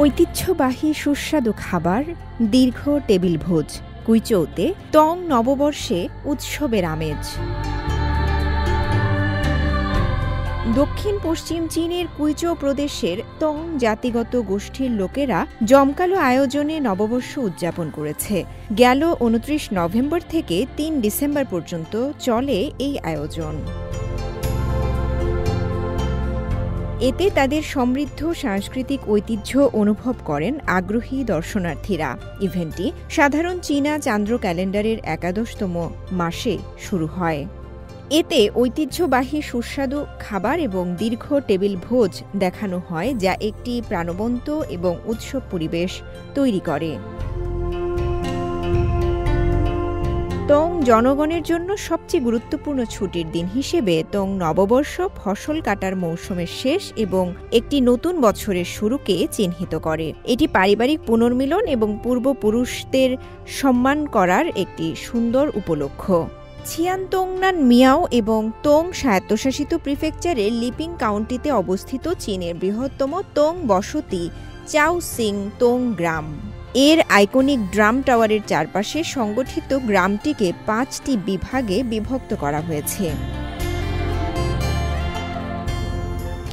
ঐতিহ্যবাহী সুস্বাদু খাবার, দীর্ঘ টেবিল ভোজ, কুইচৌতে টং নববর্ষে উৎসবের আমেজ। দক্ষিণ পশ্চিম চীনের কুইচৌ প্রদেশের টং জাতিগত গোষ্ঠীর লোকেরা জমকালো আয়োজনে নববর্ষ উদযাপন করেছে। গেল ২৯ নভেম্বর থেকে ৩ ডিসেম্বর পর্যন্ত চলে এই আয়োজন। এতে তাদের সমৃদ্ধ সাংস্কৃতিক ঐতিহ্য অনুভব করেন আগ্রহী দর্শনার্থীরা। ইভেন্টটি সাধারণ চীনা চান্দ্র ক্যালেন্ডারের ১১তম মাসে শুরু হয়। এতে ঐতিহ্যবাহী সুস্বাদু খাবার এবং দীর্ঘ টেবিল ভোজ দেখানো হয়, যা একটি প্রাণবন্ত এবং উৎসব পরিবেশ তৈরি করে। টং জনগণের জন্য সবচেয়ে গুরুত্বপূর্ণ ছুটির দিন হিসেবে টং নববর্ষ ফসল কাটার মৌসুমের শেষ এবং একটি নতুন বছরের শুরুকে চিহ্নিত করে। এটি পারিবারিক পুনর্মিলন এবং পূর্বপুরুষদের সম্মান করার একটি সুন্দর উপলক্ষ। ছিয়ানতোংনান মিয়াও এবং টং স্বায়ত্তশাসিত প্রিফেকচারের লিপিং কাউন্টিতে অবস্থিত চীনের বৃহত্তম টং বসতি চাওসিং টং গ্রাম। এর আইকনিক ড্রাম টাওয়ারের চারপাশে সংগঠিত গ্রামটিকে ৫টি বিভাগে বিভক্ত করা হয়েছে।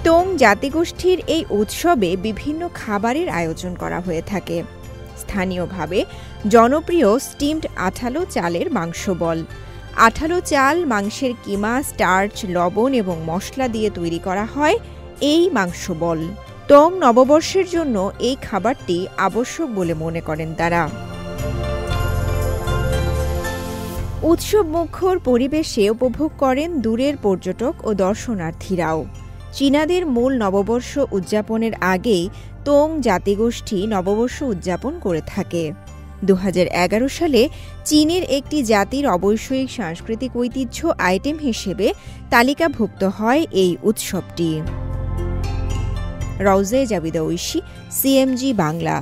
টং জাতিগোষ্ঠীর এই উৎসবে বিভিন্ন খাবারের আয়োজন করা হয়ে থাকে। স্থানীয়ভাবে জনপ্রিয় স্টিমড আঠালো চালের মাংস বল। আঠালো চাল মাংসের কিমা, স্টার্চ, লবণ এবং মশলা দিয়ে তৈরি করা হয় এই মাংস বল। টং নববর্ষের জন্য এই খাবারটি আবশ্যক বলে মনে করেন তারা। উৎসব মুখর পরিবেশে উপভোগ করেন দূরের পর্যটক ও দর্শনার্থীরাও। চীনাদের মূল নববর্ষ উদযাপনের আগেই টং জাতিগোষ্ঠী নববর্ষ উদযাপন করে থাকে। ২০১১ সালে চীনের একটি জাতির অবৈষয়িক সাংস্কৃতিক ঐতিহ্য আইটেম হিসেবে তালিকাভুক্ত হয় এই উৎসবটি। রওজে জাবিদা ঐশী, সিএমজি বাংলা।